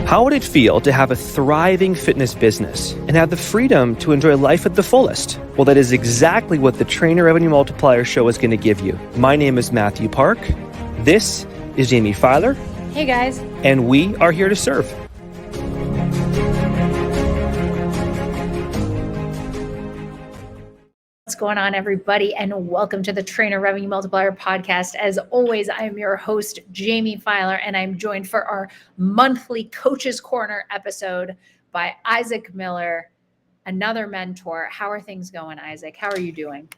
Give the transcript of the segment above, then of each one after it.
How would it feel to have a thriving fitness business and have the freedom to enjoy life at the fullest? Well, that is exactly what the Trainer Revenue Multiplier show is going to give you. My name is Mathew Park. This is Jaime Filer. Hey guys. And we are here to serve. What's going on, everybody, and welcome to the Trainer Revenue Multiplier podcast. As always, I'm your host, Jaime Filer, and I'm joined for our monthly Coach's Corner episode by Isaac Miller, another mentor. How are things going, Isaac? How are you doing?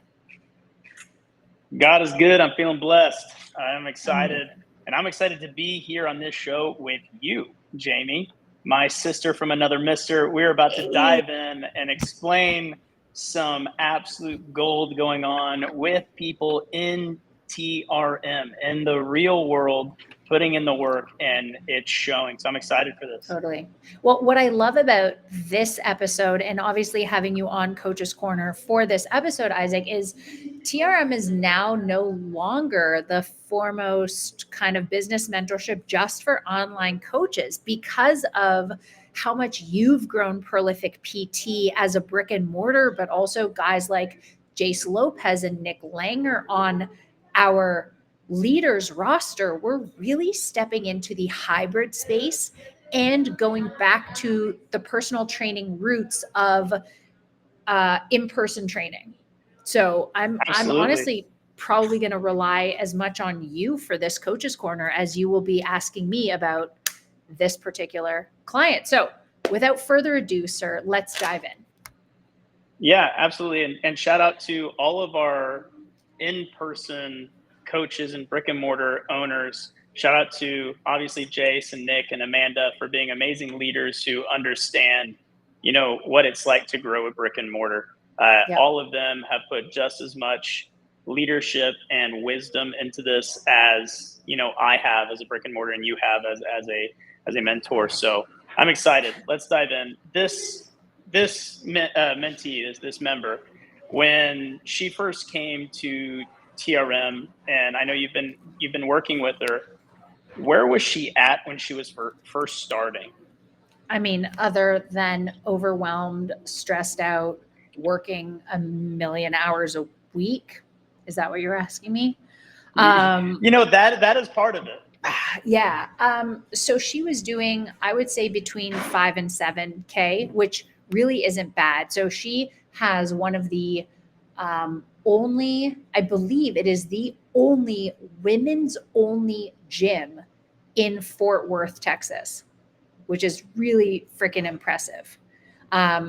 God is good. I'm feeling blessed. I'm excited, and I'm excited to be here on this show with you, Jaime, my sister from another mister. We're about to dive in and explain some absolute gold going on with people in TRM, in the real world, putting in the work, and it's showing. So I'm excited for this. Totally. Well, what I love about this episode, and obviously having you on Coach's Corner for this episode, Isaac, is TRM is now no longer the foremost kind of business mentorship just for online coaches because of how much you've grown Prolific PT as a brick and mortar, but also guys like Jace Lopez and Nick Langer on our leaders roster. We're really stepping into the hybrid space and going back to the personal training roots of in-person training. So I'm honestly probably going to rely as much on you for this Coach's Corner as you will be asking me about this particular client. So without further ado, sir, let's dive in. Yeah, absolutely. And shout out to all of our in-person coaches and brick and mortar owners. Shout out to obviously Jace and Nick and Amanda for being amazing leaders who understand, what it's like to grow a brick and mortar. Yep. All of them have put just as much leadership and wisdom into this as, I have as a brick and mortar and you have as a mentor. So I'm excited. Let's dive in. This mentee, this member, when she first came to TRM, and I know you've been working with her, where was she at when she was first starting? I mean, other than overwhelmed, stressed out, working 1 million hours a week. Is that what you're asking me? That is part of it. Yeah. So she was doing, I would say, between 5 and 7K, which really isn't bad. So she has one of the only, I believe it is the only women's only gym in Fort Worth, Texas, which is really freaking impressive.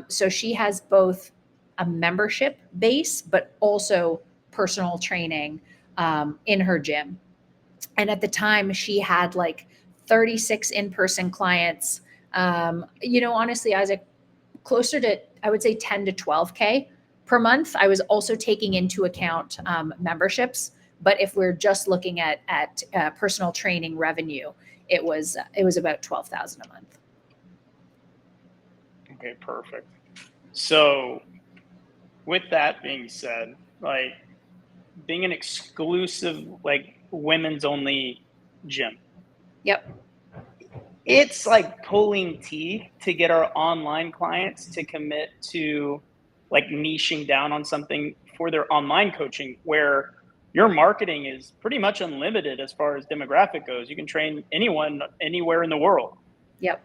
So she has both a membership base, but also personal training in her gym. And at the time she had like 36 in-person clients, honestly, Isaac, closer to, I would say 10 to 12K per month. I was also taking into account memberships, but if we're just looking at personal training revenue, it was about 12,000 a month. Okay, perfect. So with that being said, like being an exclusive, like women's only gym. Yep. It's like pulling teeth to get our online clients to commit to like niching down on something for their online coaching where your marketing is pretty much unlimited as far as demographic goes. You can train anyone anywhere in the world. Yep.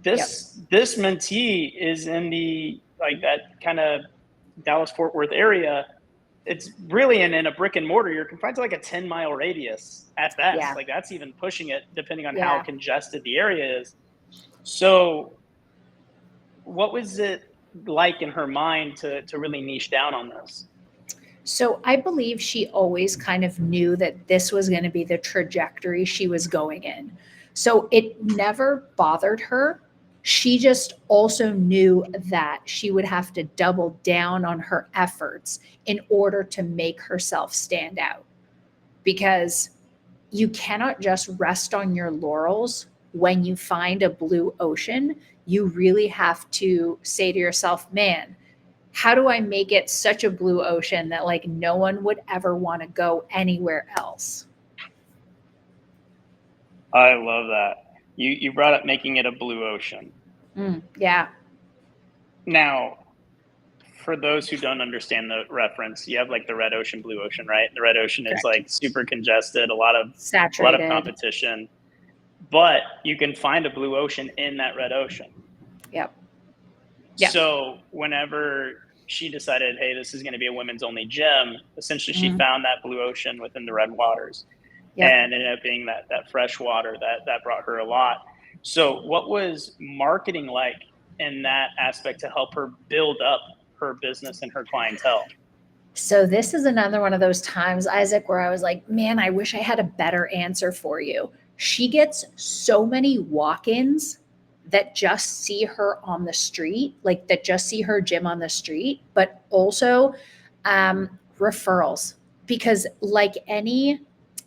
This mentee is in the like that kind of Dallas-Fort Worth area. It's really in a brick and mortar. You're confined to like a 10-mile radius at best. Yeah. Like that's even pushing it depending on how congested the area is. So what was it like in her mind to really niche down on this? So I believe she always kind of knew that this was going to be the trajectory she was going in. So it never bothered her. She just also knew that she would have to double down on her efforts in order to make herself stand out, because you cannot just rest on your laurels when you find a blue ocean. You really have to say to yourself, man, how do I make it such a blue ocean that like no one would ever want to go anywhere else? I love that. You brought up making it a blue ocean. Yeah. Now, for those who don't understand the reference, you have like the red ocean, blue ocean, right? The red ocean is Correct. like super congested, a lot of Saturated. competition, but you can find a blue ocean in that red ocean. Yep. So whenever she decided, hey, this is going to be a women's only gym, essentially she found that blue ocean within the red waters, and ended up being that fresh water that brought her a lot. So what was marketing like in that aspect to help her build up her business and her clientele? So this is another one of those times, Isaac, where I was like, man, I wish I had a better answer for you. She gets so many walk-ins that just see her on the street, like that just see her gym on the street, but also referrals. Because like any,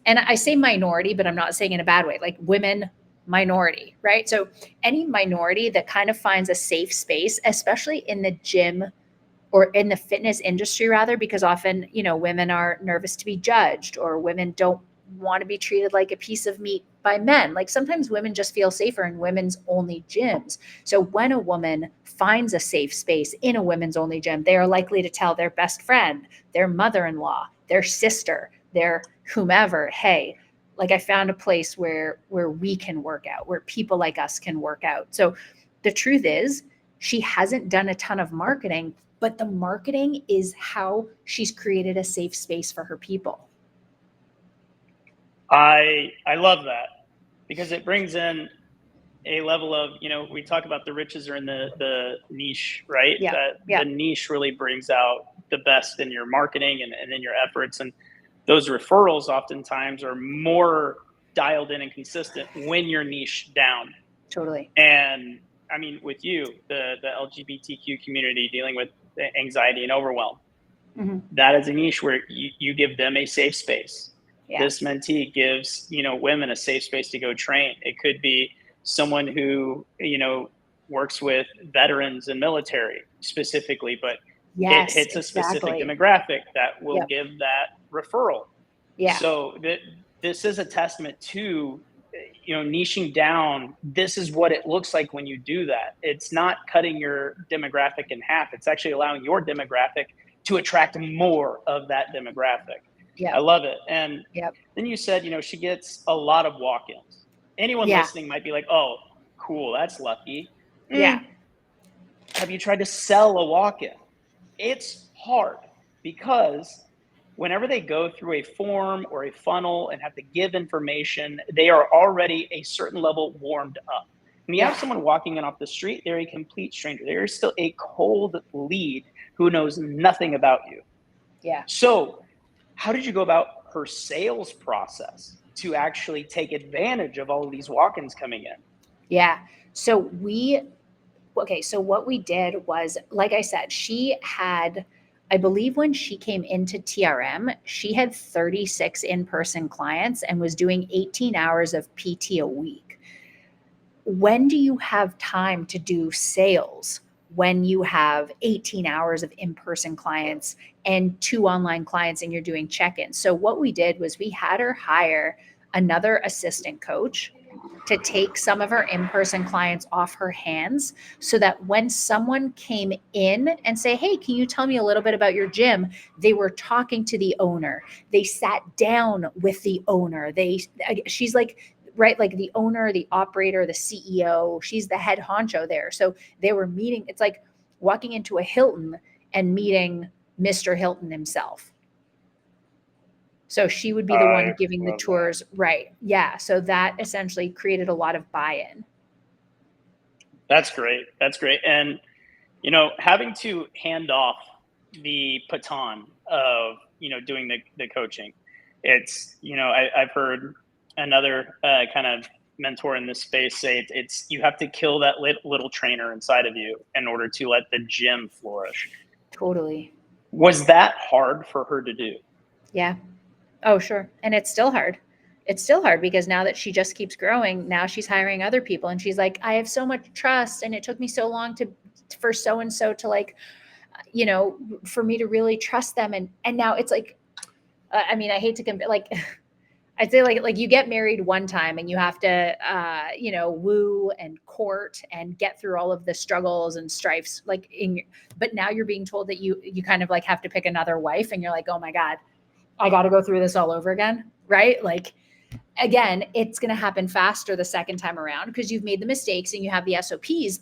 and I say minority, but I'm not saying in a bad way, like women minority, right? So any minority that kind of finds a safe space, especially in the gym or in the fitness industry rather, because often, women are nervous to be judged, or women don't want to be treated like a piece of meat by men. Like sometimes women just feel safer in women's only gyms. So when a woman finds a safe space in a women's only gym, they are likely to tell their best friend, their mother-in-law, their sister, their whomever, hey, like I found a place where we can work out, where people like us can work out. So the truth is, she hasn't done a ton of marketing, but the marketing is how she's created a safe space for her people. I love that, because it brings in a level of, we talk about the riches are in the niche, right? The niche really brings out the best in your marketing and in your efforts. And those referrals oftentimes are more dialed in and consistent when you're niche down. Totally. And I mean, with you, the LGBTQ community dealing with anxiety and overwhelm, that is a niche where you give them a safe space. Yeah. This mentee gives, women a safe space to go train. It could be someone who, works with veterans and military specifically, but it hits a specific demographic that will give that referral. Yeah. So this is a testament to, niching down. This is what it looks like when you do that. It's not cutting your demographic in half. It's actually allowing your demographic to attract more of that demographic. Yeah, I love it. And then you said, she gets a lot of walk-ins. Anyone listening might be like, oh, cool, that's lucky. Yeah. Have you tried to sell a walk-in? It's hard, because whenever they go through a form or a funnel and have to give information, they are already a certain level warmed up. When you have someone walking in off the street, they're a complete stranger. They're still a cold lead who knows nothing about you. Yeah. So how did you go about her sales process to actually take advantage of all of these walk-ins coming in? Yeah. So what we did was, like I said, she had, I believe when she came into TRM, she had 36 in-person clients and was doing 18 hours of PT a week. When do you have time to do sales when you have 18 hours of in-person clients and 2 online clients and you're doing check-ins? So what we did was we had her hire another assistant coach to take some of her in-person clients off her hands, so that when someone came in and say, hey, can you tell me a little bit about your gym? They were talking to the owner. They sat down with the owner. She's like, right, like the owner, the operator, the CEO, she's the head honcho there. So they were meeting. It's like walking into a Hilton and meeting Mr. Hilton himself. So she would be the one giving the tours. That. Right. Yeah. So that essentially created a lot of buy-in. That's great. That's great. And, having to hand off the baton of, doing the coaching, it's, I've heard another kind of mentor in this space say it's you have to kill that little trainer inside of you in order to let the gym flourish. Totally. Was that hard for her to do? Yeah. Oh, sure. And it's still hard. It's still hard because now that she just keeps growing, now she's hiring other people and she's like, I have so much trust and it took me so long for so-and-so to like, for me to really trust them. And now it's like, I mean, I hate to compare, like, I'd say like you get married one time and you have to, woo and court and get through all of the struggles and strifes. But now you're being told that you kind of like have to pick another wife, and you're like, oh my God, I got to go through this all over again. Right. Like, again, it's going to happen faster the second time around because you've made the mistakes and you have the SOPs.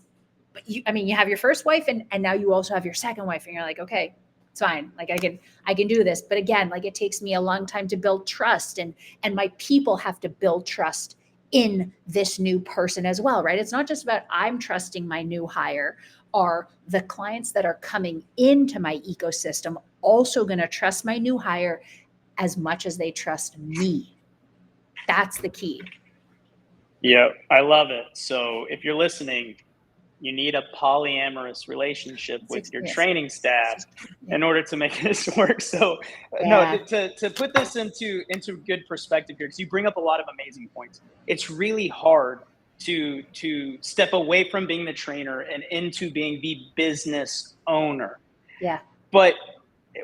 But you have your first wife and now you also have your second wife, and you're like, okay, it's fine. Like I can do this. But again, like it takes me a long time to build trust, and my people have to build trust in this new person as well, right? It's not just about I'm trusting my new hire. Are the clients that are coming into my ecosystem also going to trust my new hire as much as they trust me? That's the key. Yeah, I love it. So if you're listening, you need a polyamorous relationship with your training staff in order to make this work. So no, to put this into good perspective here, because you bring up a lot of amazing points. It's really hard to step away from being the trainer and into being the business owner. Yeah. But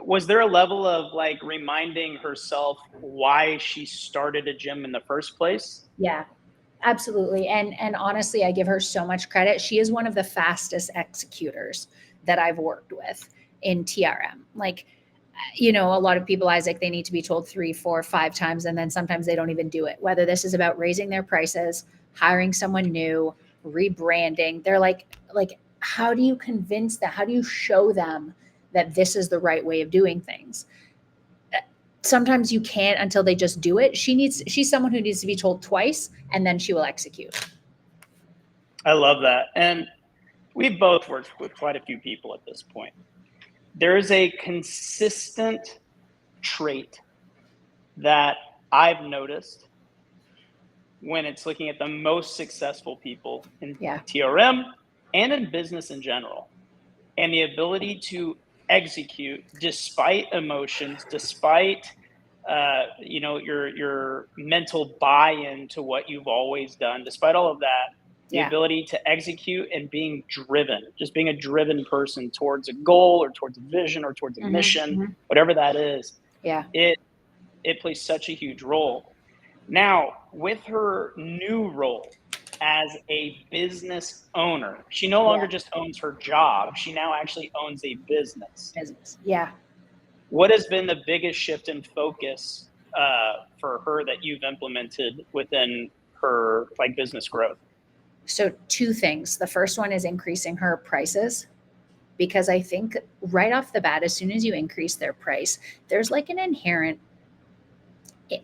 was there a level of like reminding herself why she started a gym in the first place? Yeah. Absolutely. And honestly, I give her so much credit. She is one of the fastest executors that I've worked with in TRM. Like, a lot of people, Isaac, they need to be told 3, 4, 5 times, and then sometimes they don't even do it. Whether this is about raising their prices, hiring someone new, rebranding, they're like, how do you convince that? How do you show them that this is the right way of doing things? Sometimes you can't until they just do it. She's someone who needs to be told twice, and then she will execute. I love that. And we've both worked with quite a few people at this point. There is a consistent trait that I've noticed when it's looking at the most successful people in TRM and in business in general, and the ability to execute despite emotions, despite your mental buy-in to what you've always done, despite all of that, the ability to execute and being driven, just being a driven person towards a goal or towards a vision or towards a mission, whatever that is. Yeah. It plays such a huge role. Now, with her new role as a business owner, she no longer just owns her job. She now actually owns a business. Yeah. What has been the biggest shift in focus for her that you've implemented within her business growth? So 2 things. The first one is increasing her prices, because I think right off the bat, as soon as you increase their price, there's like an inherent,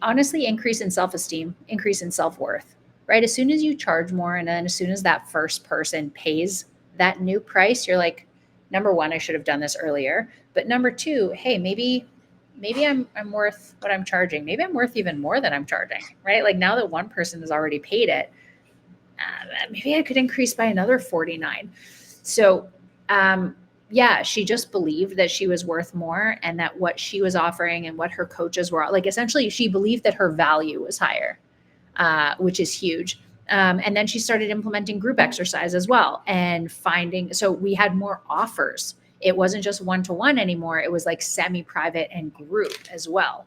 honestly, increase in self-esteem, increase in self-worth, right? As soon as you charge more, and then as soon as that first person pays that new price, you're like, number 1, I should have done this earlier. But number 2, hey, maybe I'm worth what I'm charging. Maybe I'm worth even more than I'm charging, right? Like now that one person has already paid it, maybe I could increase by another 49. So, she just believed that she was worth more, and that what she was offering and what her coaches were like, essentially she believed that her value was higher, which is huge. And then she started implementing group exercise as well, and so we had more offers. It wasn't just one-to-one anymore. It was like semi-private and group as well.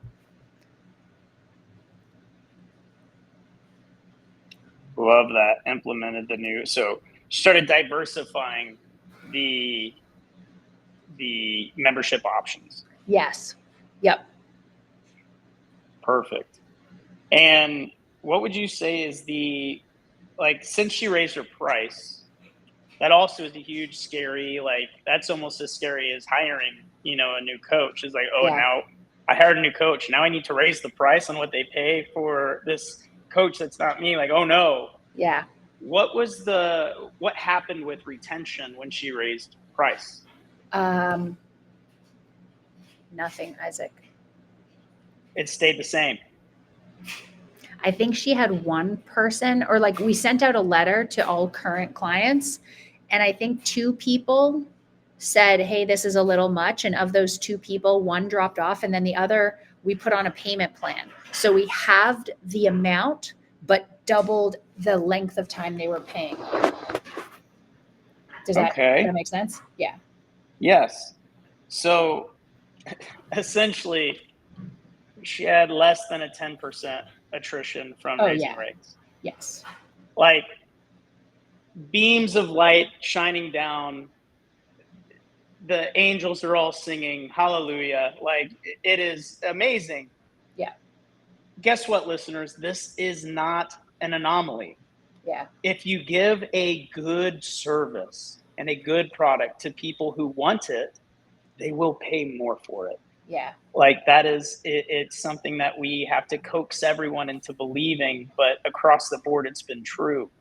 Love that. Implemented so started diversifying the membership options. Yes. Yep. Perfect. And what would you say is since she raised her price, that also is a huge scary, that's almost as scary as hiring, a new coach. Is now I hired a new coach. Now I need to raise the price on what they pay for this coach that's not me. Oh no. Yeah. What happened with retention when she raised price? Nothing, Isaac. It stayed the same. I think she had one person, or we sent out a letter to all current clients, and I think 2 people said, hey, this is a little much. And of those 2 people, 1 dropped off, and then the other, we put on a payment plan. So we halved the amount, but doubled the length of time they were paying. Does that make sense? Yeah. Yes. So essentially, she had less than a 10% attrition from Oh, raising yeah. rates. Yes. Like beams of light shining down. The angels are all singing hallelujah. Like it is amazing. Yeah. Guess what, listeners? This is not an anomaly. Yeah. If you give a good service and a good product to people who want it, they will pay more for it. Yeah. Like that is, it's something that we have to coax everyone into believing, but across the board, it's been true.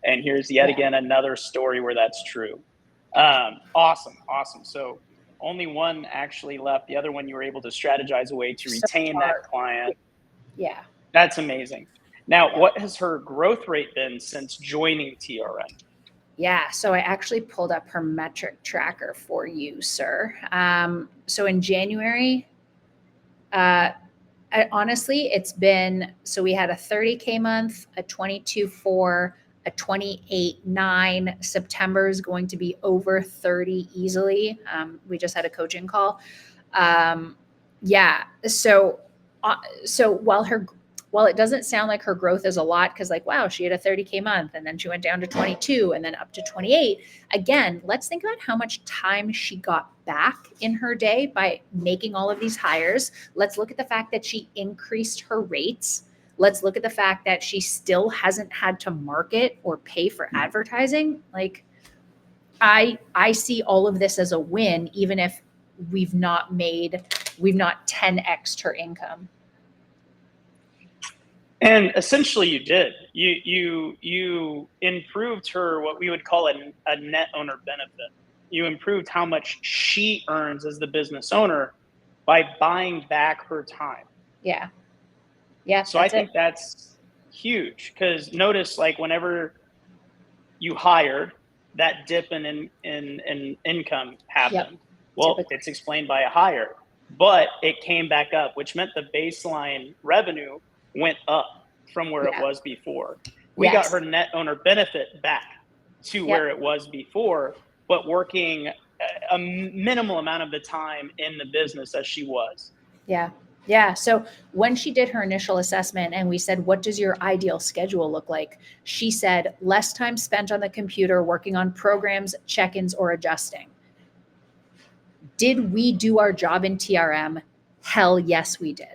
And here's yet again another story where that's true. Awesome. So only one actually left. The other one you were able to strategize a way to retain that client. Yeah. That's amazing. Now, what has her growth rate been since joining TRM? Yeah, so I actually pulled up her metric tracker for you, sir. So in January, honestly, it's been, so we had a 30K month, a 22.4, a 28.9. September is going to be over 30 easily. We just had a coaching call. Yeah, so while it doesn't sound like her growth is a lot, because like, wow, she had a 30K month and then she went down to 22 and then up to 28. Again, let's think about how much time she got back in her day by making all of these hires. Let's look at the fact that she increased her rates. Let's look at the fact that she still hasn't had to market or pay for advertising. Like I see all of this as a win, even if we've not 10x'd her income. And essentially you did. You improved her, what we would call a net owner benefit. You improved how much she earns as the business owner by buying back her time. Yeah. Yeah. So I think that's huge, because notice, like, whenever you hired, that dip in income happened. Yep. Well, Typically. it's explained by a hire, but it came back up, which meant the baseline revenue went up from where it was before. We got her net owner benefit back to where it was before, but working a minimal amount of the time in the business as she was. Yeah. Yeah. So when she did her initial assessment and we said, what does your ideal schedule look like? She said, less time spent on the computer working on programs, check-ins, or adjusting. Did we do our job in TRM? Hell yes, we did.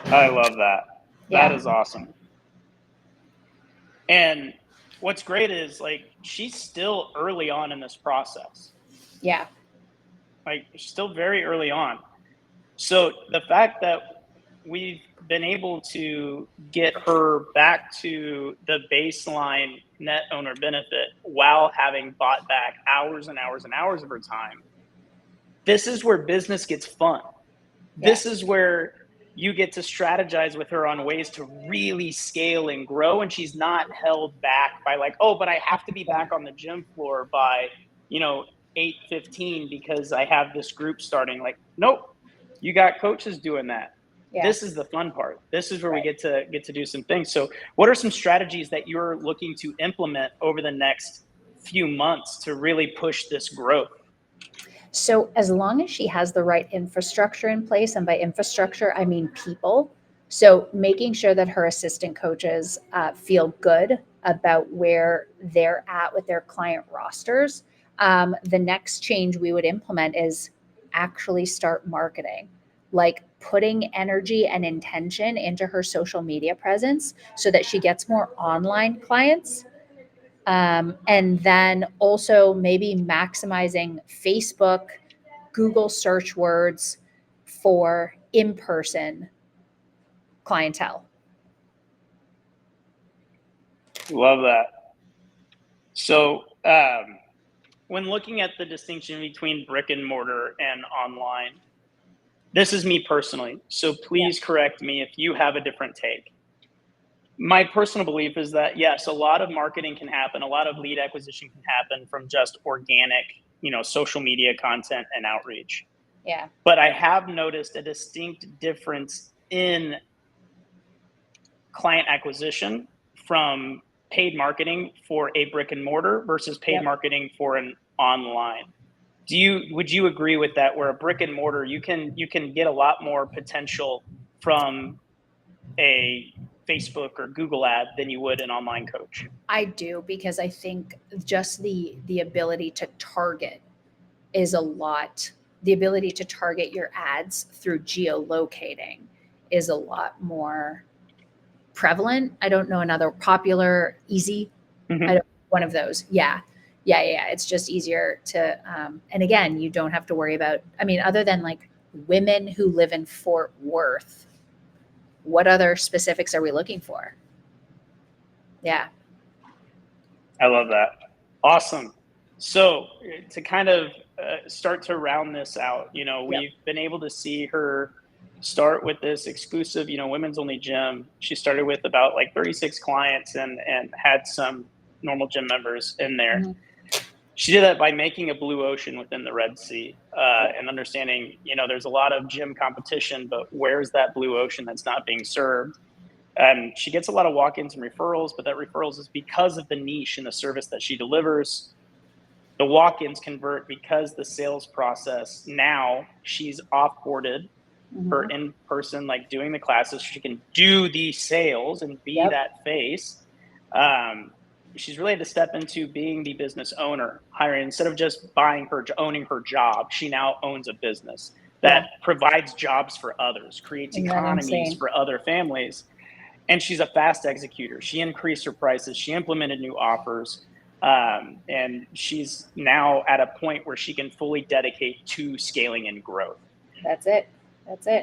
I love that. Yeah. That is awesome. And what's great is, like, she's still early on in this process. Yeah. Like, still very early on. So the fact that we've been able to get her back to the baseline net owner benefit while having bought back hours and hours and hours of her time, this is where business gets fun. This is where you get to strategize with her on ways to really scale and grow, and she's not held back by, like, oh, but I have to be back on the gym floor by 8:15 because I have this group starting. Like, nope, you got coaches doing that. This is the fun part. This is where we get to do some things. So what are some strategies that you're looking to implement over the next few months to really push this growth? So as long as she has the right infrastructure in place, and by infrastructure, I mean people. So making sure that her assistant coaches feel good about where they're at with their client rosters. The next change we would implement is actually start marketing, like putting energy and intention into her social media presence so that she gets more online clients. And then also maybe maximizing Facebook, Google search words for in-person clientele. Love that. So when looking at the distinction between brick and mortar and online, this is me personally, so please correct me if you have a different take. My personal belief is that, yes, a lot of marketing can happen. A lot of lead acquisition can happen from just organic, social media content and outreach. Yeah. But I have noticed a distinct difference in client acquisition from paid marketing for a brick and mortar versus paid marketing for an online. Would you agree with that, where a brick and mortar, you can get a lot more potential from a Facebook or Google ad than you would an online coach? I do, because I think just the ability to target is a lot. The ability to target your ads through geolocating is a lot more prevalent. I don't know another popular, easy. Mhm. I don't, one of those. Yeah. It's just easier to, and again, you don't have to worry about, I mean, other than like women who live in Fort Worth, what other specifics are we looking for? Yeah. I love that. Awesome. So to kind of start to round this out, we've been able to see her start with this exclusive, women's only gym. She started with about like 36 clients and had some normal gym members in there. Mhm. She did that by making a blue ocean within the Red Sea and understanding, there's a lot of gym competition, but where's that blue ocean that's not being served? And she gets a lot of walk-ins and referrals, but that referrals is because of the niche and the service that she delivers. The walk-ins convert because the sales process, now she's off-boarded her Mhm. in-person, like doing the classes. She can do the sales and be Yep. that face. She's really had to step into being the business owner, hiring, instead of just owning her job. She now owns a business that provides jobs for others, creates Isn't that economies insane? for other families. And she's a fast executor. She increased her prices. She implemented new offers. And she's now at a point where she can fully dedicate to scaling and growth. That's it.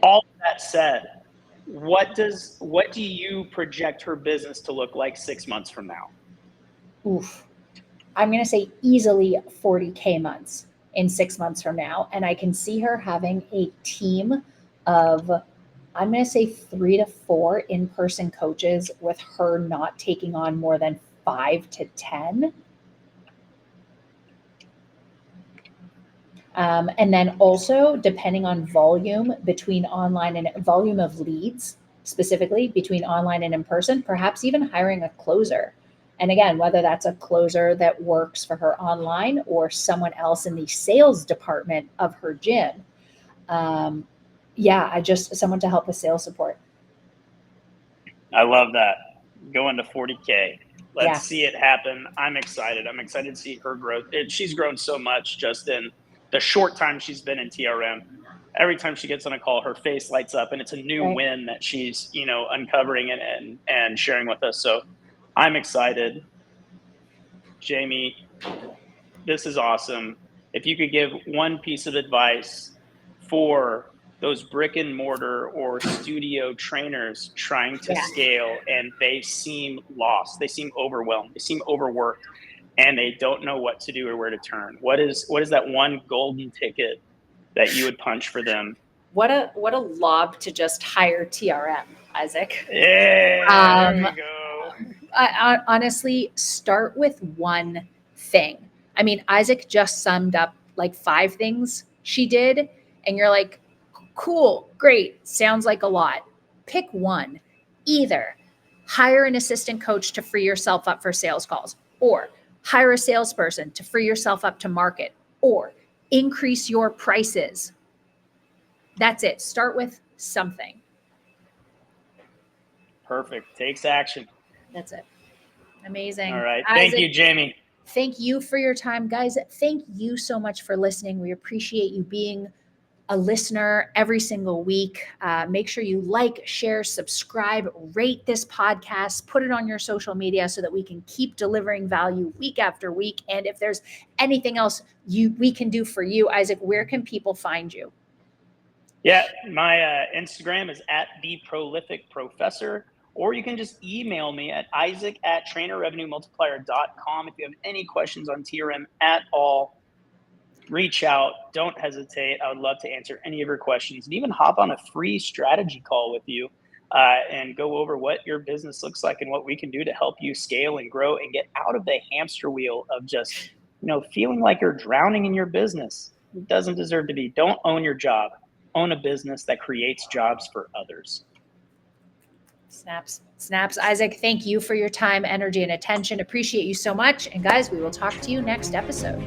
All that said, what do you project her business to look like 6 months from now? Oof. I'm going to say easily 40K months in 6 months from now. And I can see her having a team of, I'm going to say 3 to 4 in-person coaches, with her not taking on more than 5 to 10. And then also, depending on volume between online and volume of leads, specifically between online and in person, perhaps even hiring a closer. And again, whether that's a closer that works for her online or someone else in the sales department of her gym. Someone to help with sales support. I love that. Going to 40K. Let's Yeah. see it happen. I'm excited. I'm excited to see her growth. She's grown so much just in the short time she's been in TRM. Every time she gets on a call, her face lights up, and it's a new win that she's, uncovering and sharing with us. So I'm excited. Jaime, this is awesome. If you could give one piece of advice for those brick and mortar or studio trainers trying to scale, and they seem lost, they seem overwhelmed, they seem overworked, and they don't know what to do or where to turn, what is that one golden ticket that you would punch for them? What a lob to just hire TRM, Isaac. Yeah, there we go. I honestly, start with one thing. I mean, Isaac just summed up like 5 things she did, and you're like, cool, great, sounds like a lot. Pick one. Either hire an assistant coach to free yourself up for sales calls, or hire a salesperson to free yourself up to market, or increase your prices. That's it. Start with something. Perfect. Takes action. That's it. Amazing. All right. Isaac, thank you, Jaime. Thank you for your time, guys. Thank you so much for listening. We appreciate you being a listener every single week. Make sure you like, share, subscribe, rate this podcast, put it on your social media so that we can keep delivering value week after week. And if there's anything else we can do for you, Isaac, where can people find you? Yeah, my Instagram is @theprolificprofessor, or you can just email me at isaac@trainerrevenuemultiplier.com. If you have any questions on TRM at all, reach out. Don't hesitate. I would love to answer any of your questions, and even hop on a free strategy call with you and go over what your business looks like and what we can do to help you scale and grow and get out of the hamster wheel of just, feeling like you're drowning in your business. It doesn't deserve to be. Don't own your job. Own a business that creates jobs for others. Snaps. Isaac, thank you for your time, energy, and attention. Appreciate you so much. And guys, we will talk to you next episode.